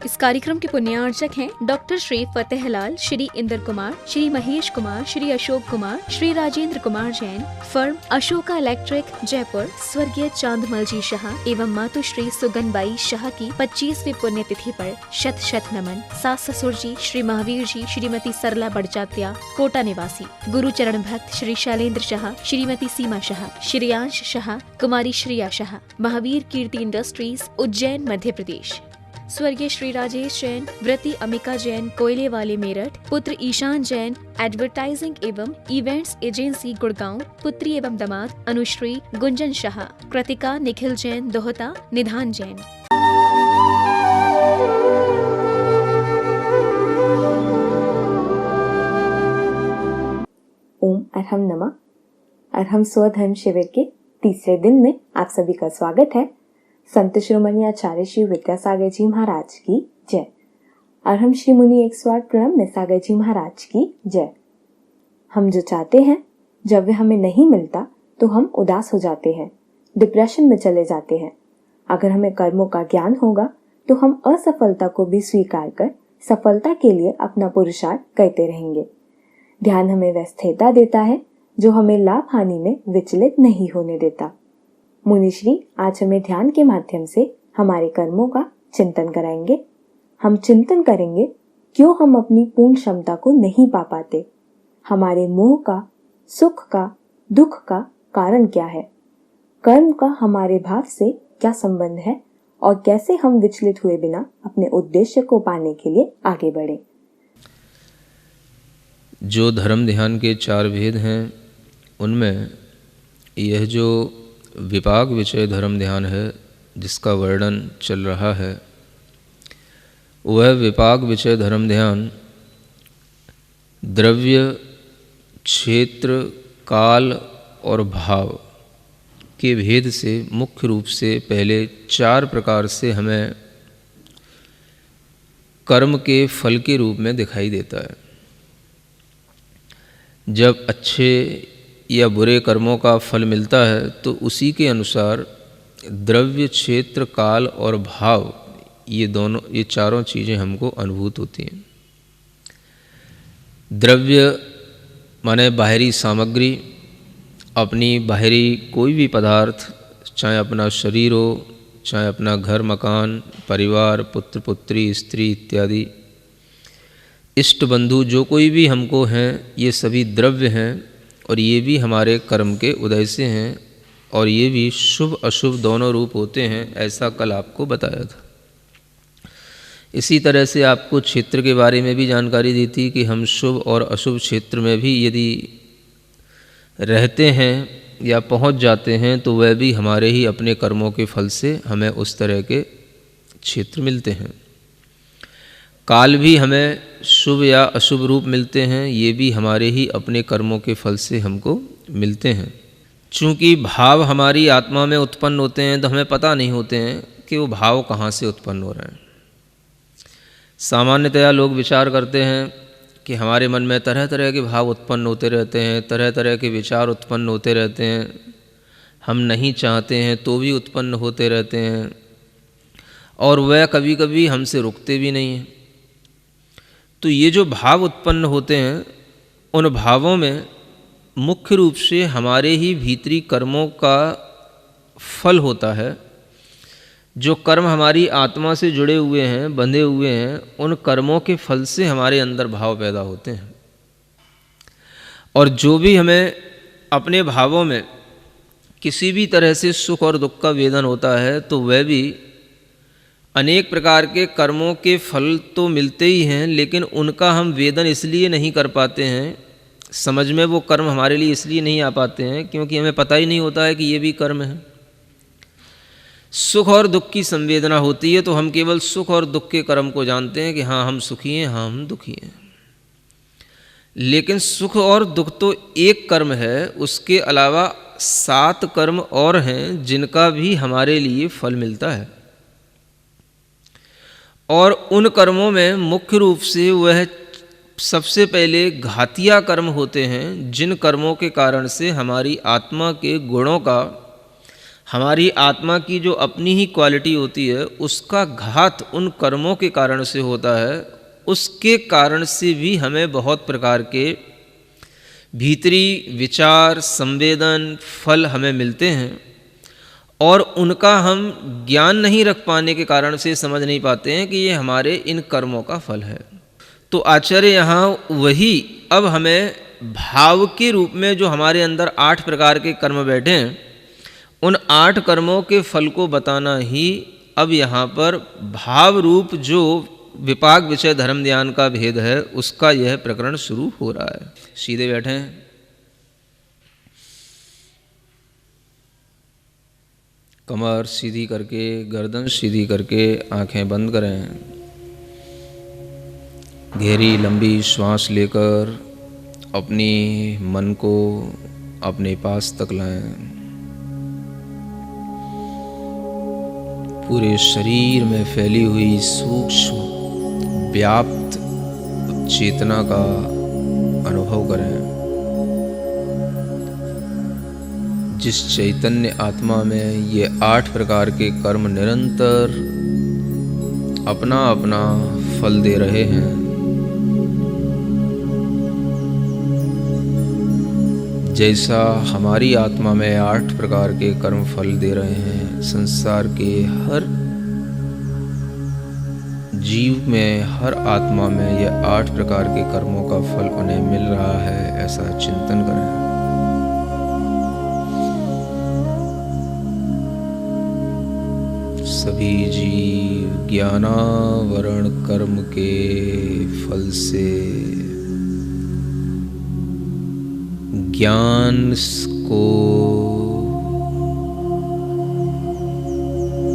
इस कार्यक्रम के पुण्यार्चक हैं doctor Shri Fatehlal, Shri Inder Kumar, Shri Mahesh Kumar, Shri Ashok Kumar, Shri Rajendra Kumar Jain, firm Ashoka electric Jaipur, स्वर्गीय चांदमल जी शाह एवं मातुश्री सुगनबाई शाह की 25वीं पुण्यतिथि पर शत शत नमन। सास ससुर जी श्री महावीर जी, श्रीमती सरला बड़जात्या कोटा निवासी, गुरु चरण भक्त श्री शैलेंद्र शाह, श्रीमती सीमा शाह, श्रेयांश शाह, कुमारी श्रेया शाह, महावीर कीर्ति इंडस्ट्रीज उज्जैन मध्य प्रदेश। स्वर्गीय श्री राजेश जैन, व्रती अमिका जैन कोयले वाले मेरठ, पुत्र ईशान जैन एडवर्टाइजिंग एवं इवेंट्स एजेंसी गुड़गांव, पुत्री एवं दामाद अनुश्री गुंजन शाह, कृतिका निखिल जैन दोहता, निधान जैन। ओम अरहम नमः। अरहम स्वधर्म शिविर के तीसरे दिन में आप सभी का स्वागत है। संत शिरोमणि आचार्य श्री विद्यासागर जी महाराज की जय। अरहम श्री मुनि 108 प्रणम निसागर जी महाराज की जय। हम जो चाहते हैं जब वे हमें नहीं मिलता तो हम उदास हो जाते हैं, डिप्रेशन में चले जाते हैं। अगर हमें कर्मों का ज्ञान होगा तो हम असफलता को भी स्वीकार कर सफलता के लिए अपना पुरुषार्थ करते रहेंगे। ध्यान हमें वह स्थिरता देता है जो हमें लाभ हानि में विचलित नहीं होने देता। मुनिश्री आज हमें ध्यान के माध्यम से हमारे कर्मों का चिंतन कराएंगे। हम चिंतन करेंगे क्यों हम अपनी पूर्ण क्षमता को नहीं पा पाते, हमारे मोह का, सुख का, दुख का कारण क्या है, कर्म का हमारे भाव से क्या संबंध है और कैसे हम विचलित हुए बिना अपने उद्देश्य को पाने के लिए आगे बढ़े। जो धर्म ध्यान के 4 भेद हैं उनमें यह जो विपाक विषय धर्म ध्यान है जिसका वर्णन चल रहा है, वह विपाक विषय धर्म ध्यान द्रव्य, क्षेत्र, काल और भाव के भेद से मुख्य रूप से पहले 4 प्रकार से हमें कर्म के फल के रूप में दिखाई देता है। जब अच्छे या बुरे कर्मों का फल मिलता है तो उसी के अनुसार द्रव्य, क्षेत्र, काल और भाव ये चारों चीज़ें हमको अनुभूत होती हैं। द्रव्य माने बाहरी सामग्री, अपनी बाहरी कोई भी पदार्थ, चाहे अपना शरीर हो, चाहे अपना घर मकान, परिवार, पुत्र पुत्री, स्त्री इत्यादि, इष्ट बंधु जो कोई भी हमको हैं, ये सभी द्रव्य हैं और ये भी हमारे कर्म के उदय से हैं और ये भी शुभ अशुभ दोनों रूप होते हैं, ऐसा कल आपको बताया था। इसी तरह से आपको क्षेत्र के बारे में भी जानकारी दी थी कि हम शुभ और अशुभ क्षेत्र में भी यदि रहते हैं या पहुंच जाते हैं तो वह भी हमारे ही अपने कर्मों के फल से हमें उस तरह के क्षेत्र मिलते हैं। काल भी हमें शुभ या अशुभ रूप मिलते हैं, ये भी हमारे ही अपने कर्मों के फल से हमको मिलते हैं। चूँकि भाव हमारी आत्मा में उत्पन्न होते हैं तो हमें पता नहीं होते हैं कि वो भाव कहाँ से उत्पन्न हो रहे हैं। सामान्यतया लोग विचार करते हैं कि हमारे मन में तरह तरह के भाव उत्पन्न होते रहते हैं, तरह तरह के विचार उत्पन्न होते रहते हैं, हम नहीं चाहते हैं तो भी उत्पन्न होते रहते हैं और वह कभी कभी हमसे रुकते भी नहीं हैं। तो ये जो भाव उत्पन्न होते हैं उन भावों में मुख्य रूप से हमारे ही भीतरी कर्मों का फल होता है। जो कर्म हमारी आत्मा से जुड़े हुए हैं, बंधे हुए हैं, उन कर्मों के फल से हमारे अंदर भाव पैदा होते हैं। और जो भी हमें अपने भावों में किसी भी तरह से सुख और दुख का वेदन होता है तो वह भी अनेक प्रकार के कर्मों के फल तो मिलते ही हैं, लेकिन उनका हम वेदन इसलिए नहीं कर पाते हैं, समझ में वो कर्म हमारे लिए इसलिए नहीं आ पाते हैं क्योंकि हमें पता ही नहीं होता है कि ये भी कर्म है। सुख और दुख की संवेदना होती है तो हम केवल सुख और दुख के कर्म को जानते हैं कि हाँ हम सुखी हैं, हाँ हम दुखी हैं। लेकिन सुख और दुख तो एक कर्म है, उसके अलावा 7 कर्म और हैं जिनका भी हमारे लिए फल मिलता है। और उन कर्मों में मुख्य रूप से वह सबसे पहले घातिया कर्म होते हैं, जिन कर्मों के कारण से हमारी आत्मा के गुणों का, हमारी आत्मा की जो अपनी ही क्वालिटी होती है उसका घात उन कर्मों के कारण से होता है, उसके कारण से भी हमें बहुत प्रकार के भीतरी विचार, संवेदन, फल हमें मिलते हैं और उनका हम ज्ञान नहीं रख पाने के कारण से समझ नहीं पाते हैं कि ये हमारे इन कर्मों का फल है। तो आचार्य यहाँ वही अब हमें भाव के रूप में जो हमारे अंदर 8 प्रकार के कर्म बैठे हैं, उन 8 कर्मों के फल को बताना ही अब यहाँ पर भाव रूप जो विपाक विषय धर्म ध्यान का भेद है उसका यह प्रकरण शुरू हो रहा है। सीधे बैठे हैं, कमर सीधी करके, गर्दन सीधी करके, आंखें बंद करें। गहरी लंबी श्वास लेकर अपनी मन को अपने पास तक लाएं। पूरे शरीर में फैली हुई सूक्ष्म व्याप्त चेतना का अनुभव करें। जिस चैतन्य आत्मा में ये 8 प्रकार के कर्म निरंतर अपना अपना फल दे रहे हैं, जैसा हमारी आत्मा में 8 प्रकार के कर्म फल दे रहे हैं, संसार के हर जीव में, हर आत्मा में यह 8 प्रकार के कर्मों का फल उन्हें मिल रहा है, ऐसा चिंतन करें। सभी जीव ज्ञानावरण कर्म के फल से ज्ञान को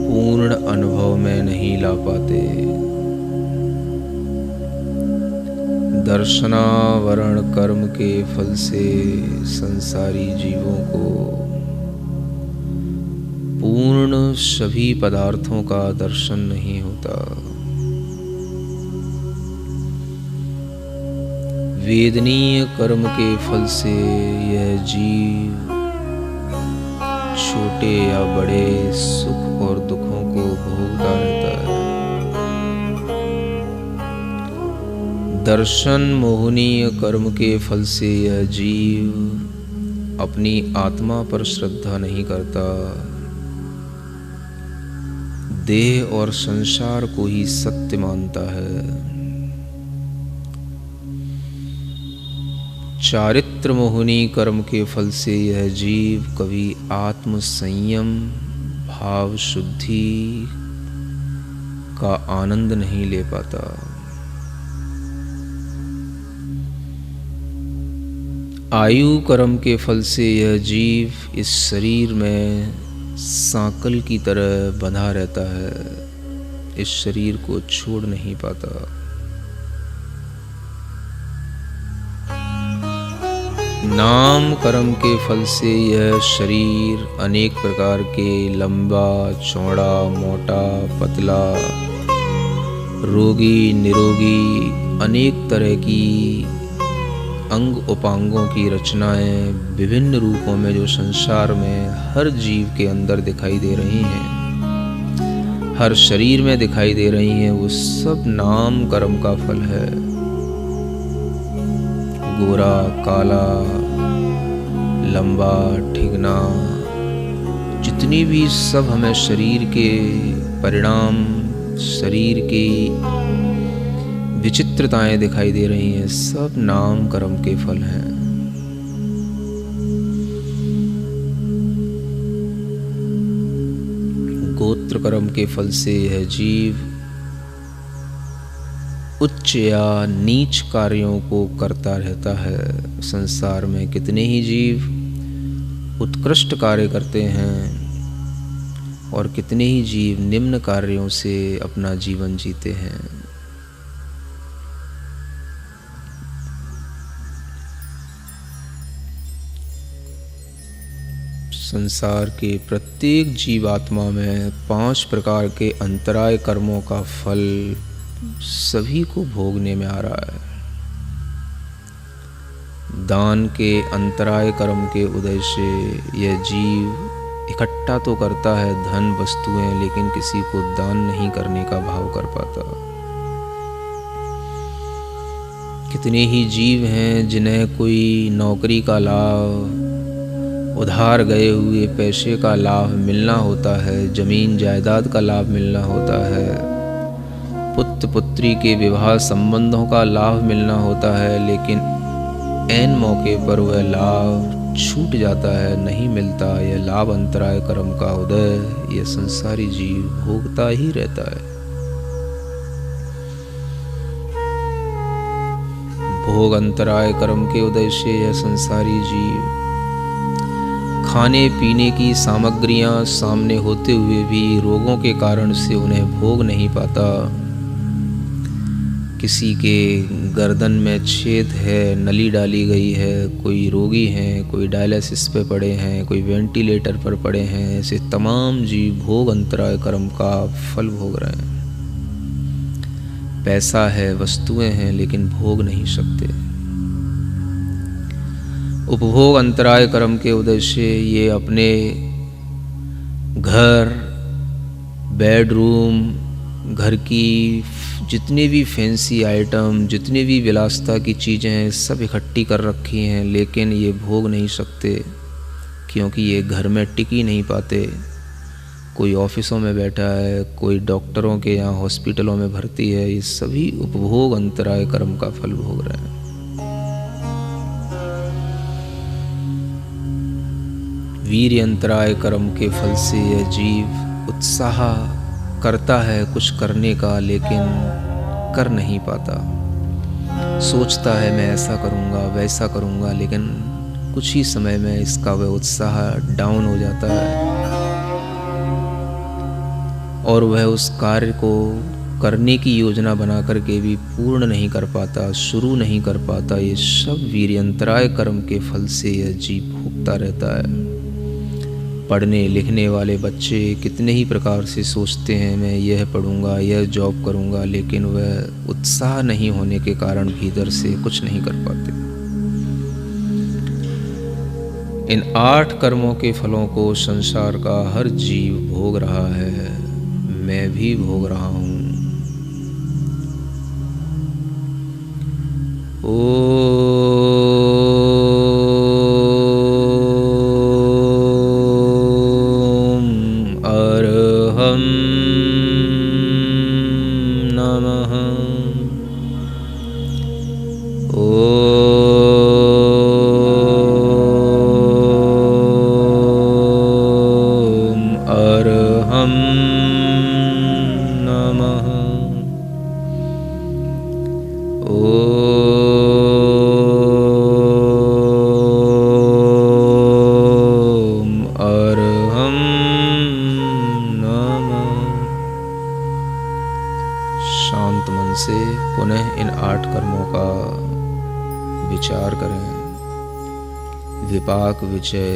पूर्ण अनुभव में नहीं ला पाते। दर्शनावरण कर्म के फल से संसारी जीवों को पूर्ण सभी पदार्थों का दर्शन नहीं होता। वेदनीय कर्म के फल से यह जीव छोटे या बड़े सुख और दुखों को भोगता रहता है। दर्शन मोहनीय कर्म के फल से यह जीव अपनी आत्मा पर श्रद्धा नहीं करता, देह और संसार को ही सत्य मानता है। चारित्र मोहनी कर्म के फल से यह जीव कभी आत्म संयम, भाव शुद्धि का आनंद नहीं ले पाता। आयु कर्म के फल से यह जीव इस शरीर में सांकल की तरह बंधा रहता है, इस शरीर को छोड़ नहीं पाता। नाम कर्म के फल से यह शरीर अनेक प्रकार के लंबा, चौड़ा, मोटा, पतला, रोगी, निरोगी, अनेक तरह की अंग उपांगों की रचनाएं विभिन्न रूपों में जो संसार में हर जीव के अंदर दिखाई दे रही हैं, हर शरीर में दिखाई दे रही हैं, वो सब नाम कर्म का फल है। गोरा, काला, लंबा, ठिगना, जितनी भी सब हमें शरीर के परिणाम, शरीर की विचित्रताएं दिखाई दे रही हैं, सब नाम कर्म के फल हैं। गोत्र कर्म के फल से यह जीव उच्च या नीच कार्यों को करता रहता है। संसार में कितने ही जीव उत्कृष्ट कार्य करते हैं और कितने ही जीव निम्न कार्यों से अपना जीवन जीते हैं। संसार के प्रत्येक जीवात्मा में 5 प्रकार के अंतराय कर्मों का फल सभी को भोगने में आ रहा है। दान के अंतराय कर्म के उदय से यह जीव इकट्ठा तो करता है धन वस्तुएं, लेकिन किसी को दान नहीं करने का भाव कर पाता। कितने ही जीव हैं जिन्हें कोई नौकरी का लाभ, उधार गए हुए पैसे का लाभ मिलना होता है, जमीन जायदाद का लाभ मिलना होता है, पुत्र पुत्री के विवाह संबंधों का लाभ मिलना होता है, लेकिन ऐन मौके पर वह लाभ छूट जाता है, नहीं मिलता। यह लाभ अंतराय कर्म का उदय यह संसारी जीव भोगता ही रहता है। भोग अंतराय कर्म के उदय से यह संसारी जीव खाने पीने की सामग्रियां सामने होते हुए भी रोगों के कारण से उन्हें भोग नहीं पाता। किसी के गर्दन में छेद है, नली डाली गई है, कोई रोगी हैं, कोई डायलिसिस पे पड़े हैं, कोई वेंटिलेटर पर पड़े हैं। ऐसे तमाम जीव भोग अंतराय कर्म का फल भोग रहे हैं। पैसा है, वस्तुएं हैं, लेकिन भोग नहीं सकते। उपभोग अंतराय कर्म के उदय से ये अपने घर, बेडरूम, घर की जितने भी फैंसी आइटम, जितने भी विलासिता की चीज़ें हैं, सब इकट्ठी कर रखी हैं, लेकिन ये भोग नहीं सकते, क्योंकि ये घर में टिक ही नहीं पाते। कोई ऑफिसों में बैठा है, कोई डॉक्टरों के यहाँ हॉस्पिटलों में भर्ती है, ये सभी उपभोग अंतराय कर्म का फल भोग रहे हैं। वीर्य अंतराय कर्म के फल से यह जीव उत्साह करता है कुछ करने का, लेकिन कर नहीं पाता। सोचता है मैं ऐसा करूँगा, वैसा करूँगा, लेकिन कुछ ही समय में इसका वह उत्साह डाउन हो जाता है और वह उस कार्य को करने की योजना बना करके भी पूर्ण नहीं कर पाता, शुरू नहीं कर पाता। ये सब वीर्यंतराय कर्म के फल से यह जीव भोगता रहता है। पढ़ने लिखने वाले बच्चे कितने ही प्रकार से सोचते हैं मैं यह पढ़ूंगा, यह जॉब करूंगा, लेकिन वह उत्साह नहीं होने के कारण भीतर से कुछ नहीं कर पाते। इन 8 कर्मों के फलों को संसार का हर जीव भोग रहा है, मैं भी भोग रहा हूं। शांत मन से पुनः इन 8 कर्मों का विचार करें, विपाक विजय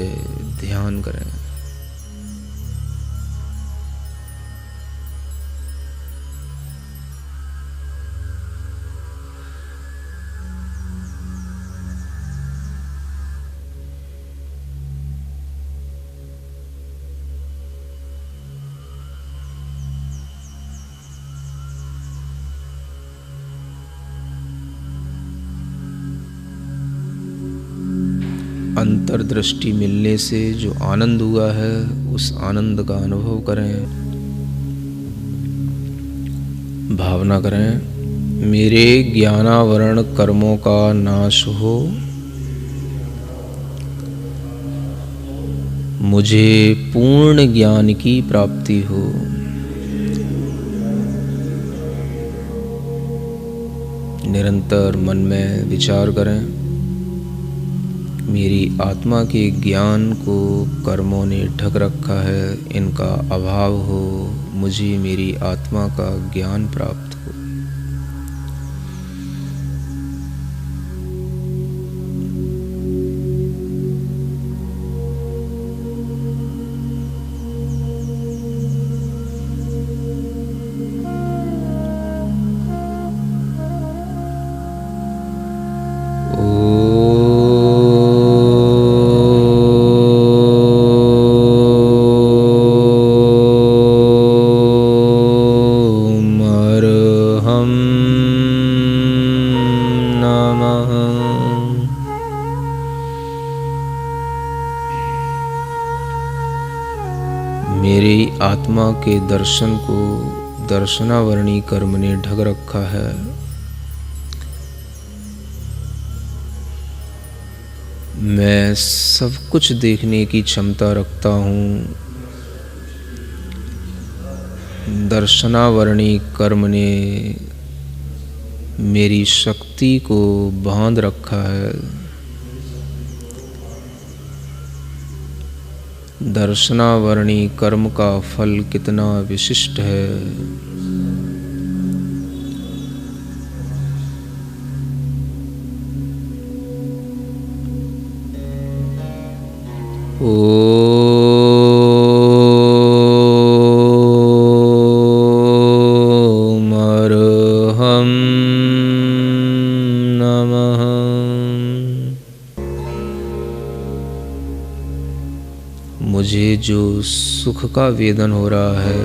ध्यान करें। अंतर्दृष्टि मिलने से जो आनंद हुआ है उस आनंद का अनुभव करें। भावना करें, मेरे ज्ञानावरण कर्मों का नाश हो, मुझे पूर्ण ज्ञान की प्राप्ति हो। निरंतर मन में विचार करें, मेरी आत्मा के ज्ञान को कर्मों ने ढक रखा है, इनका अभाव हो, मुझे मेरी आत्मा का ज्ञान प्राप्त हो। आत्मा के दर्शन को दर्शनावरणी कर्म ने ढक रखा है। मैं सब कुछ देखने की क्षमता रखता हूँ। दर्शनावरणी कर्म ने मेरी शक्ति को बांध रखा है। दर्शनावरणी कर्म का फल कितना विशिष्ट है। ओम अरहं नमः। मुझे जो सुख का वेदन हो रहा है,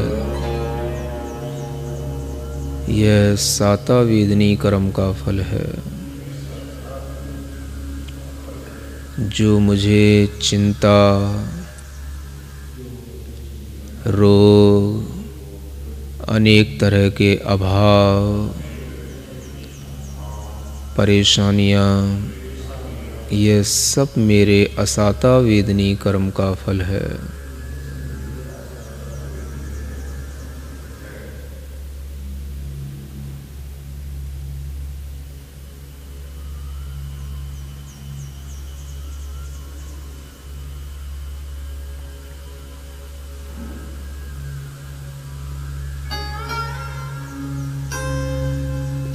यह साता वेदनी कर्म का फल है। जो मुझे चिंता, रोग, अनेक तरह के अभाव, परेशानियाँ, यह सब मेरे असाता वेदनी कर्म का फल है।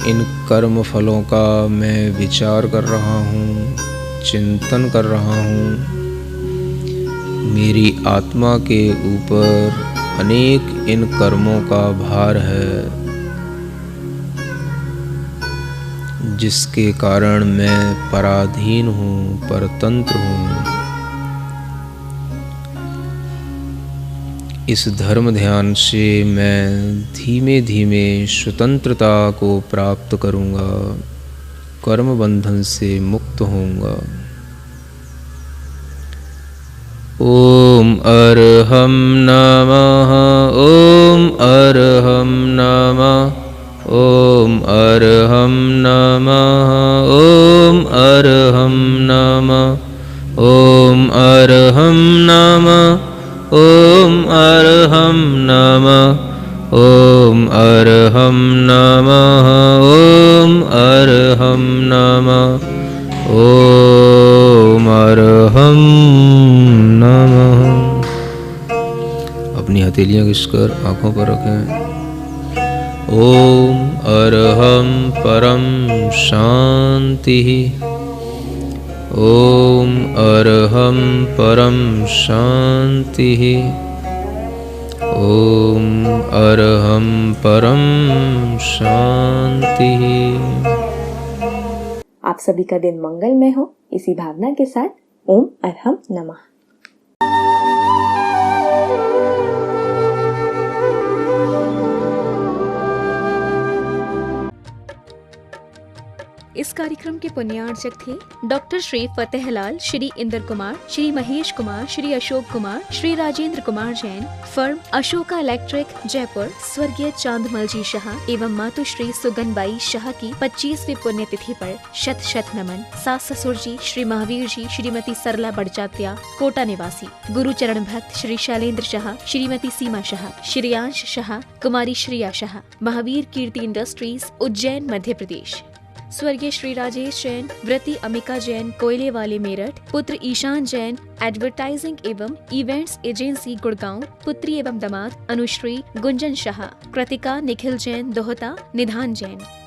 इन कर्म फलों का मैं विचार कर रहा हूँ, चिंतन कर रहा हूँ। मेरी आत्मा के ऊपर अनेक इन कर्मों का भार है, जिसके कारण मैं पराधीन हूँ, परतंत्र हूँ। इस धर्म ध्यान से मैं धीमे धीमे स्वतंत्रता को प्राप्त करूँगा, कर्म बंधन से मुक्त होऊंगा। ओम अरहं नमः। ओम अरहं नमः। ओम अरहं नमः। ओम अरहं नमः। ओम अरहं नमः। ओम अरहं नमः। ओम अरहं नमः। ओम अरहं नमः। ओम अरहं नमः। अपनी हथेलियां घिसकर आंखों पर रखें। ओम अरहं परम शांति। ओम अरहं परम शांति। ओम अरहं परम शांति। आप सभी का दिन मंगलमय हो, इसी भावना के साथ ओम अरहं नमः। इस कार्यक्रम के पुण्यार्चक थे doctor Shri Fatehlal, Shri Inder Kumar, Shri Mahesh Kumar, Shri Ashok Kumar, Shri Rajendra Kumar Jain, firm Ashoka electric Jaipur, स्वर्गीय चांदमल जी शाह एवं मातुश्री सुगनबाई शाह की 25वीं पुण्यतिथि पर शत शत नमन। सास ससुर जी श्री महावीर जी, श्रीमती सरला बड़जात्या कोटा निवासी, गुरुचरण भक्त श्री शैलेंद्र शाह, श्रीमती सीमा शाह, श्रेयांश शाह, कुमारी श्रेया शाह, महावीर कीर्ति इंडस्ट्रीज उज्जैन मध्य प्रदेश। स्वर्गीय श्री राजेश जैन, व्रती अमिका जैन कोयले वाले मेरठ, पुत्र ईशान जैन एडवर्टाइजिंग एवं इवेंट्स एजेंसी गुड़गांव, पुत्री एवं दामाद अनुश्री गुंजन शाह, कृतिका निखिल जैन दोहता, निधान जैन।